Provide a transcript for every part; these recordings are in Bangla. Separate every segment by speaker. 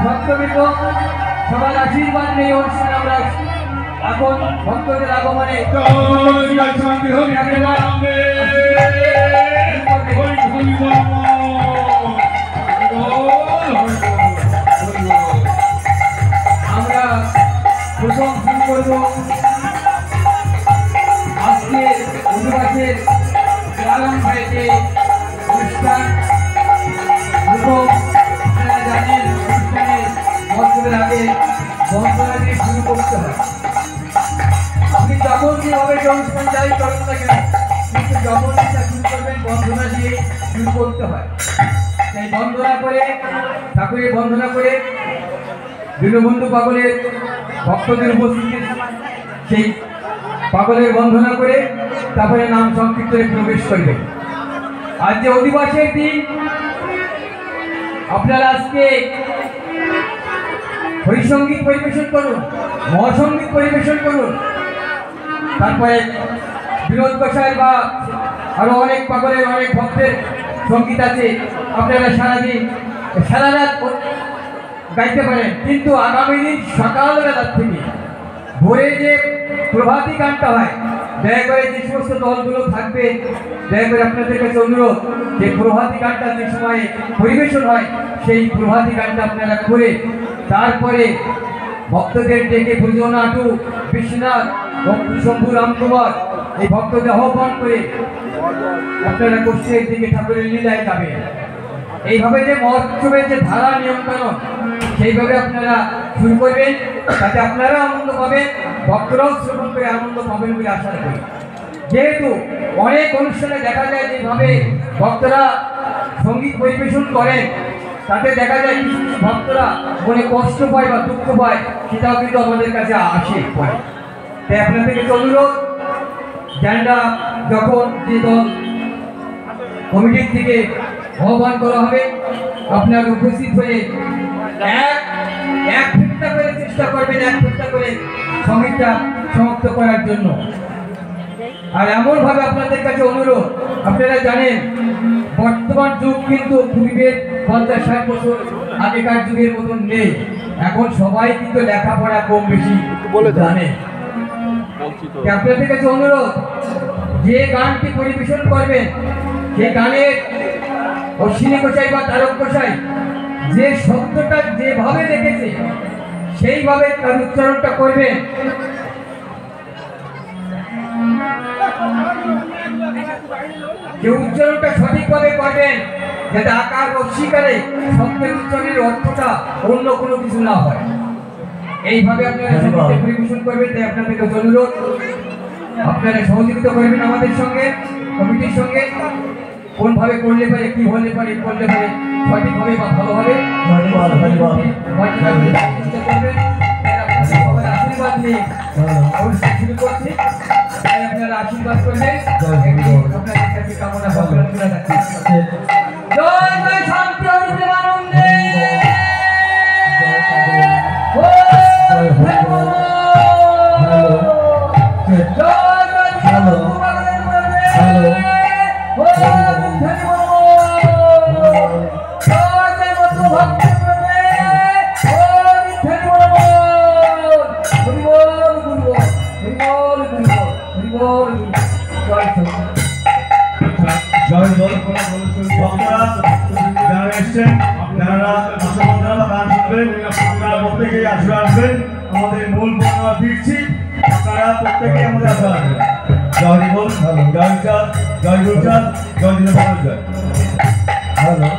Speaker 1: ভক্তবৃন্দ সবার আশীর্বাদ নিয়ে অনুষ্ঠান আমরা এখন ভক্তদের আগমনে আমরা প্রথম শুরু করব আজকে অধিবাসের আলম ভাইকে অনুষ্ঠান প্রথম আপনারা জানেন অনুষ্ঠানে বছরের আগে বন্ধনা দিয়ে শুরু করতে হয়। আপনি যখন যেভাবে অনুষ্ঠান যাই করেন না কেন কিন্তু যখন সেটা শুরু করবেন বন্ধনা দিয়ে শুরু করতে হয়। তাই বন্দনা করে ঠাকুরের বন্দনা করে দীনবন্ধু পাগলের ভক্তদের উপস্থিতি সেই পাগলের বন্দনা করে তারপরে নাম সংকীর্তনে প্রবেশ করবে। আজ যে অধিবাসের দিন আপনারা আজকে হরিসঙ্গীত পরিবেশন করুন, মহাসঙ্গীত পরিবেশন করুন, তারপরে বিনোদ গোসাই বা আরো অনেক পাগলের অনেক ভক্তের সঙ্গীত আছে, আপনারা সারাদিন সারা রাত গাইতে পারেন। কিন্তু আগামী দিন সকালবেলার থেকে ভোরে যে প্রভাতী গানটা হয়, দয়া করে যে সমস্ত দলগুলো থাকবে দয়া করে আপনাদের কাছে অনুরোধ যে প্রভাতী গানটা যে সময়ে পরিবেশন হয় সেই প্রভাতী গানটা আপনারা করে তারপরে ভক্তদের ডেকে ভুজনাটু বিশ্বনাথ শম্ভু রামকুমার এই ভক্তদের আহ্বান করে আপনারা গোষ্ঠীর দিকে ঠাকুরের লীলায় যাবেন। এইভাবে যে মহোৎসবের যে ধারা নিয়মকানুন সেইভাবে আপনারা শুরু করবেন, তাতে আপনারা আনন্দ পাবেন, ভক্তরাও শ্রবণ করে আনন্দ পাবেন বলে আশা করি। যেহেতু অনেক অনুষ্ঠানে দেখা যায় যেভাবে ভক্তরা সঙ্গীত পরিবেশন করেন তাতে দেখা যায় কিছু কিছু ভক্তরা মনে কষ্ট পায় বা দুঃখ পায়, সেটাও কিন্তু আমাদের কাছে আসে পড়ে। তাই আপনাদের কাছে অনুরোধ, জ্ঞানটা যখন যে দল কমিটির থেকে আহ্বান করা হবে আপনার উপস্থিত হয়ে এক ফিটটা করে চেষ্টা করবেন, এক ফিটটা করে সঙ্গীতটা সমাপ্ত করার জন্য। আর এমনভাবে আপনাদের কাছে অনুরোধ, আপনারা জানেন বর্তমান যুগ কিন্তু পূর্বের 50-60 বছর আগেকার যুগের মতন নেই। এখন সবাই কিন্তু লেখাপড়া কম বেশি জানে। আপনাদের কাছে অনুরোধ, যে গানটি পরিবেশন করবেন সেই গানের অশ্বিনী গোসাই বা তারক গোসাই যে শব্দটা যেভাবে রেখেছে সেইভাবে তার উচ্চারণটা করবেন। যে উচ্চারণটা সঠিকভাবে করবেন যাতে আকার রস্বীকারে শব্দের উচ্চারণের অর্থটা অন্য কোনো কিছু না হয়, এইভাবে আপনারা সঙ্গীত পরিবেশন করবেন। তাই আপনাদের কাছে অনুরোধ, আপনারা সহযোগিতা করবেন আমাদের সঙ্গে, কমিটির সঙ্গে। কোনভাবে করলে পারে, কি হলে পারে, করলে পারে সঠিকভাবে বা ভালোভাবে আশীর্বাদ নিয়ে অনুষ্ঠান শুরু করছি। তাই আপনারা আশীর্বাদ করবেন, আপনাদের কাছে কামনা ভাবনা তুলে রাখছি। জয় জয় শান্তি আনন্দে
Speaker 2: আমাদের মূল বর্ণনা দিচ্ছি, আপনারা প্রত্যেকেই আমাদের আশা রাখবেন। জয় বল, জয় চাঁদ, জয় গুরুচাঁদ, জয় দিন জয়। হ্যালো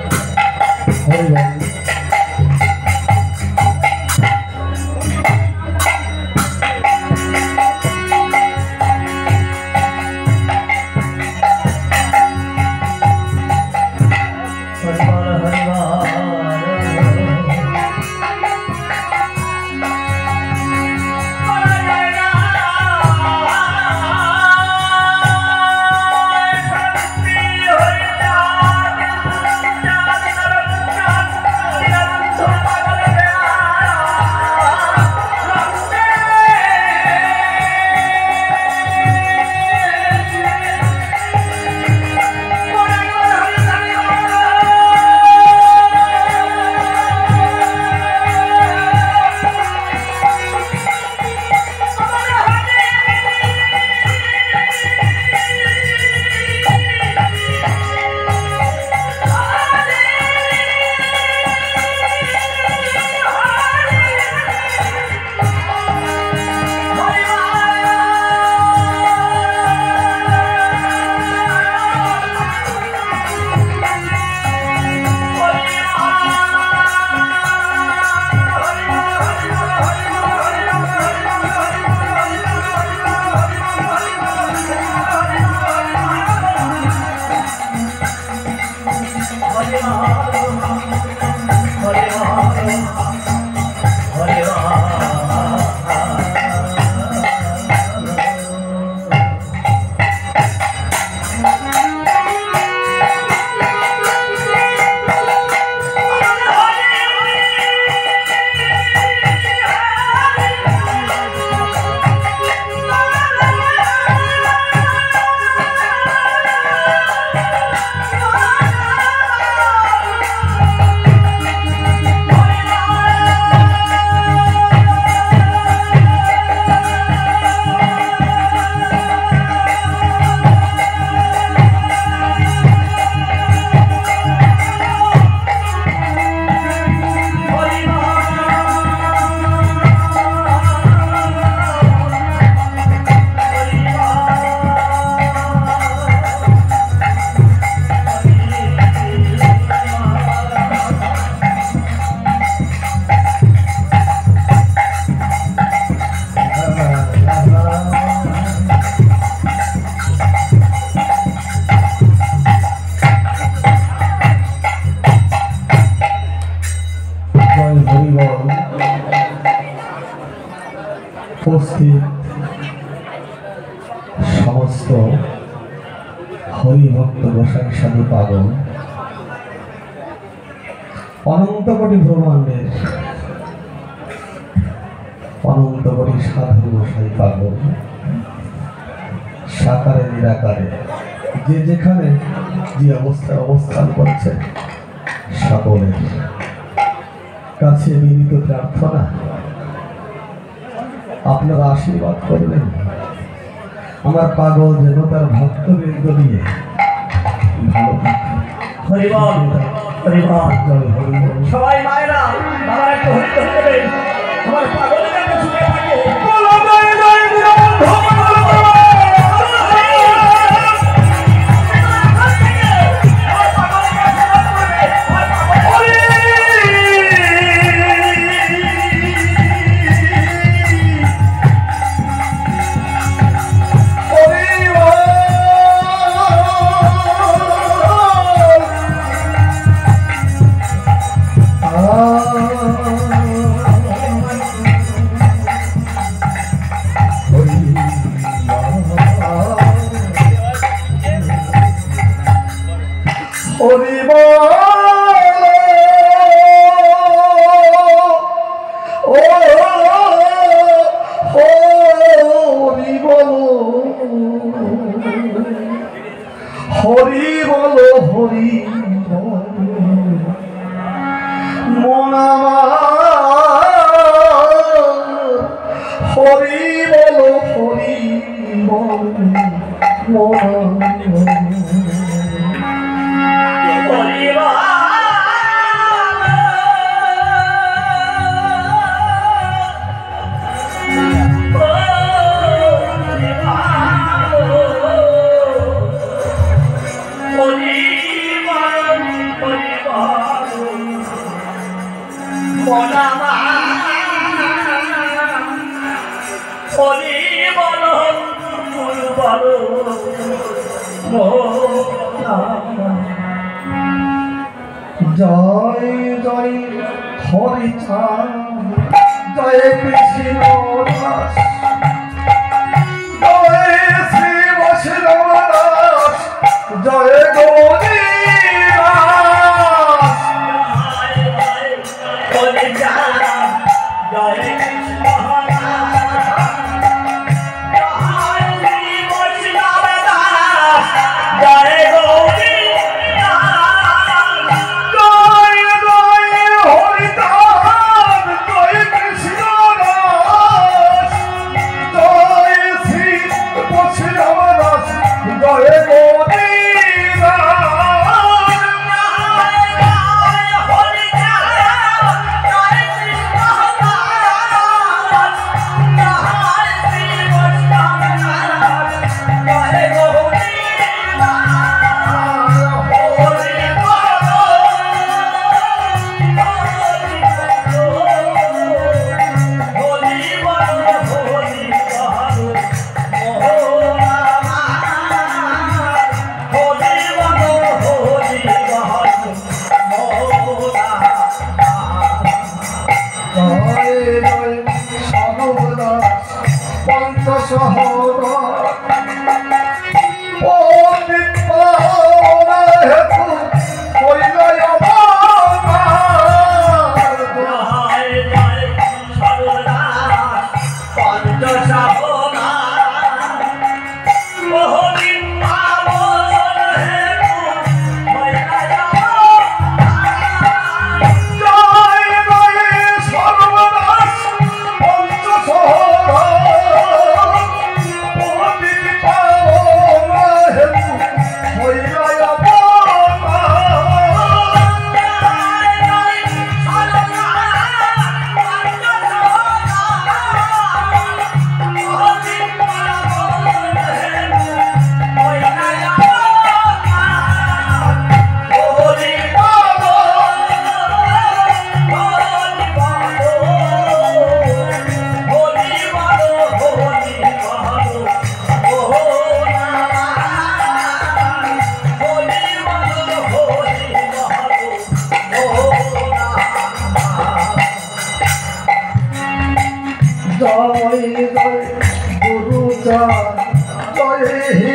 Speaker 3: উপস্থিত সমস্ত হরিভক্ত গোসাই সাধু পাগল, অনন্ত কোটি ব্রহ্মাণ্ডের অনন্ত কোটি সাধু গোসাই পাগল, সাকারে নিরাকারে যে যেখানে যে অবস্থায় অবস্থান করছে, সকলের কাছে বিনীত প্রার্থনা আপনারা আশীর্বাদ করবেন। আমার পাগল যেন তার ভক্তবৃন্দ নিয়ে ভালো থাকে।
Speaker 4: হরিবল হরিবল।
Speaker 3: জয় হরিবল।
Speaker 4: সবাই মায়েরা বাবা একটু হরিবল করবেন। আমার পাগলের কাছে ছুটে থাকে।
Speaker 3: হরি বলো হরি মন আমার, হরি বলো হরি মন জয় জয় হরি চাঁদ, জয় কৃষ্ণ দাস, জয় শ্রী বৈষ্ণব দাস, জয় গৌরী দাস। জয় গৌরী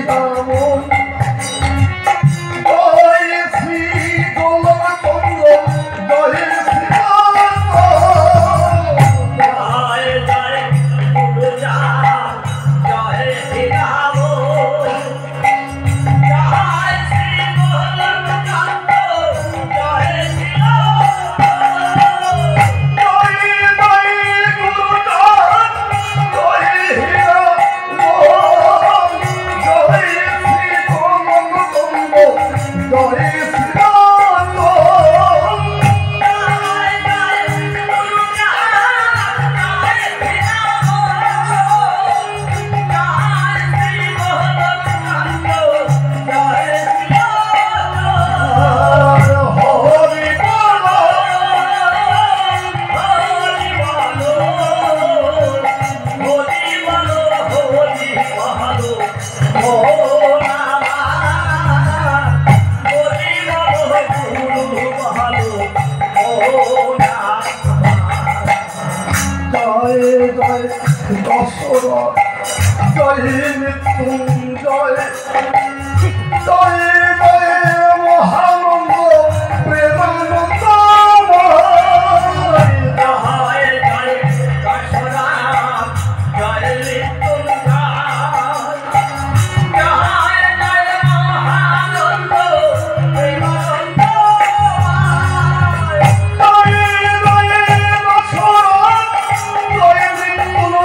Speaker 3: নামন জয় শ্রী গোলচন্দ্র জয় শ্রী
Speaker 4: জয় জয় গুরুজা জয় শ্রী রাম জয় শ্রী গোলচন্দ্র জয় শ্রী
Speaker 3: জয় মৃত্যুঞ্জয় জয় জয় মহানন্দ প্রেমানন্দ
Speaker 4: জয় জয় কাশরাম জয় মৃত্যুঞ্জয় জয় জয় মহানন্দ প্রেমানন্দ
Speaker 3: জয় জয় দশরথ জয় মৃত্যুঞ্জয়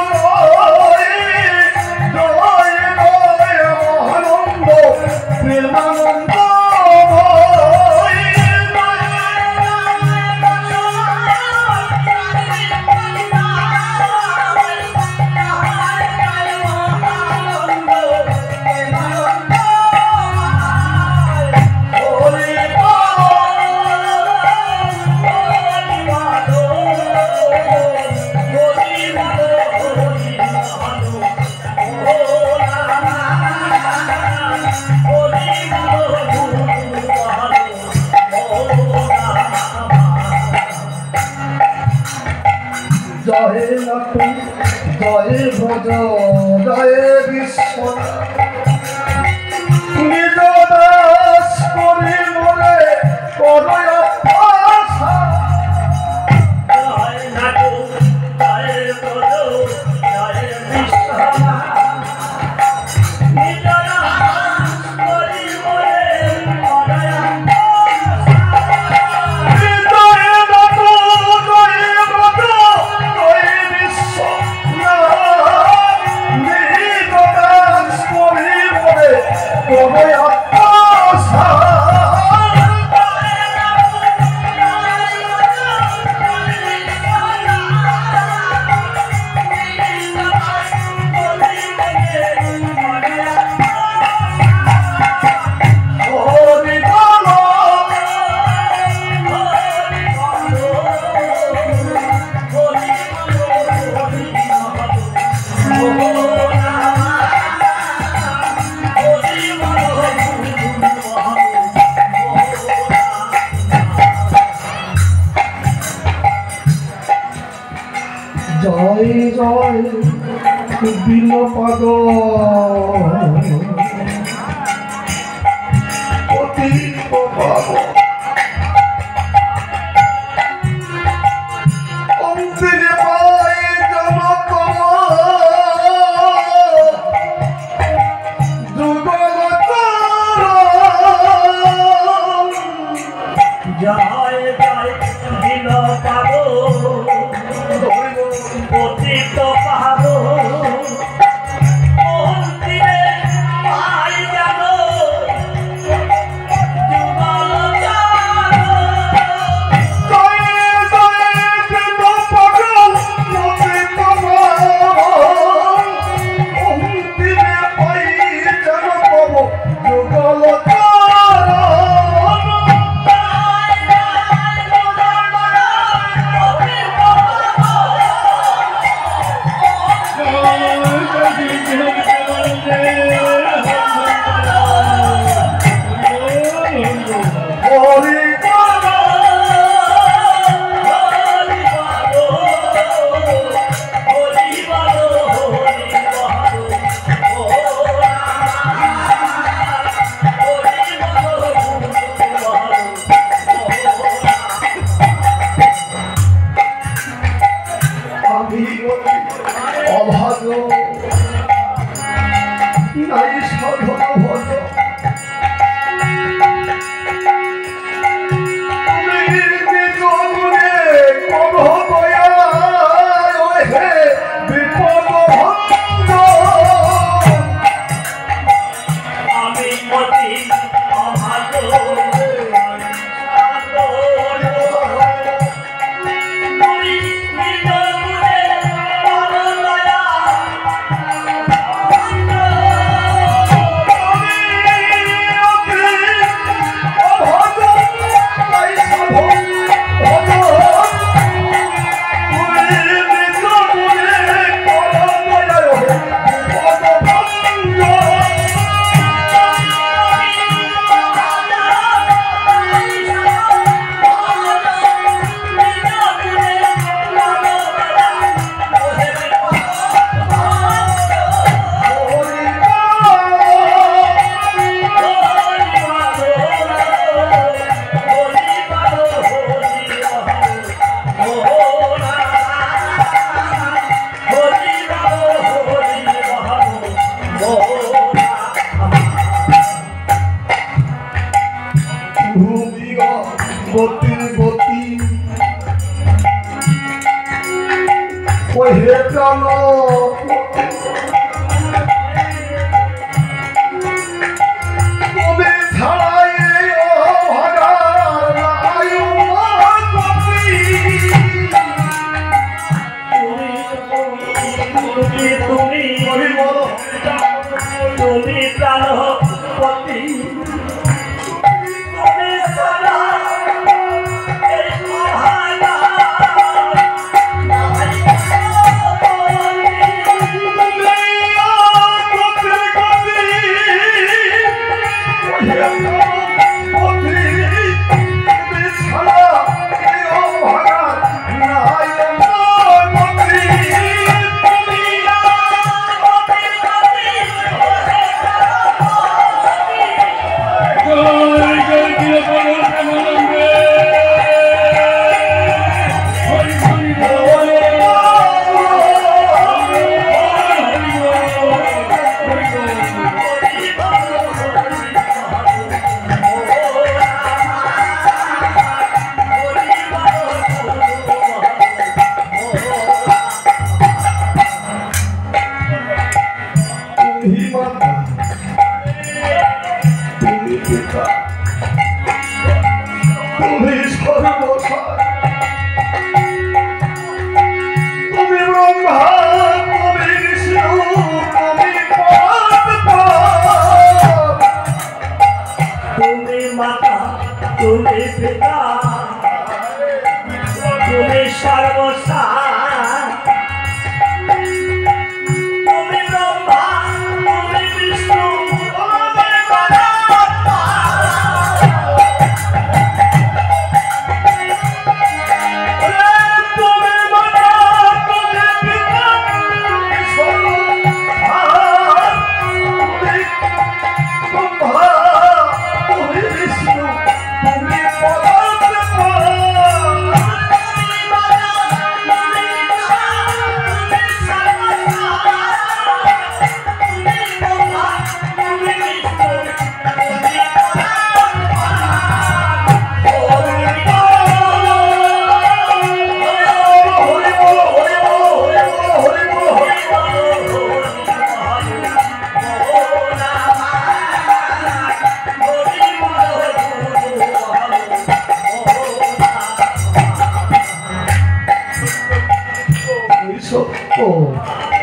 Speaker 3: জয় জয় মহানন্দ প্রেমানন্দ জয় নাটু জয় ভজ জয় বিশ্বনাথ নিজ দাস করি মনে করয় আশা
Speaker 4: জয় নাটু জয় বলো জয় বিশ্বনাথ নিজ দাস করি মনে করয়
Speaker 3: জয় নাটু জয় ভজ জয় বিশ্বনাথ নিজ দাস করি মনে করয় আশা হরি বল জয় জয় বিন পাগ পতিত পাব অন্তিরে পাই জনক
Speaker 4: জয় জয় দিন পাবো পতিত পাবো মন্দিরে পাই জানো যুগল জয়
Speaker 3: গতি গতি ওই হে প্রাণ তুমি ছাড়াই
Speaker 4: তুমি প্রাণপতি তুমি সারা এই মহানা তুমি পিতা তুমি সর্বসার তুমি ব্রহ্মা তুমি বিষ্ণু তুমি পরমাত্মা তুমি মাতা তুমি পিতা তুমি সর্বসার তুমি ব্রহ্মা তুমি বিষ্ণু তুমি পরমাত্মা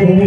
Speaker 4: তুমি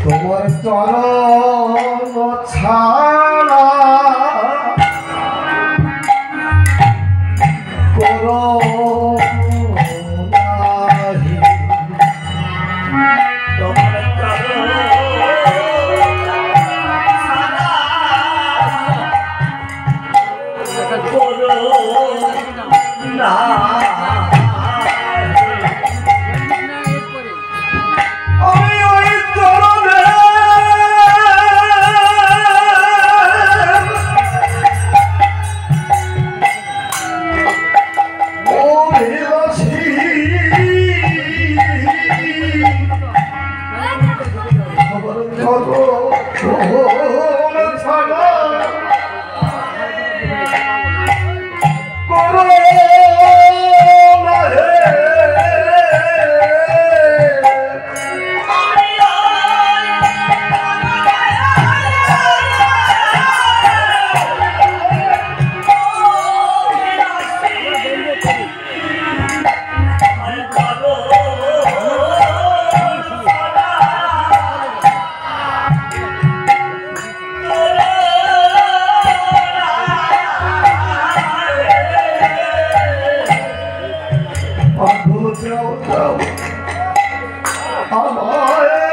Speaker 3: তোমার চরণ ছাড়া করো নাহি।
Speaker 4: তোমার চরণ ছাড়া করো না।
Speaker 3: আমি ওই চরণে অভিলাষী আমার চরণ ছাড়া করো না হে। যাও যাও আমায়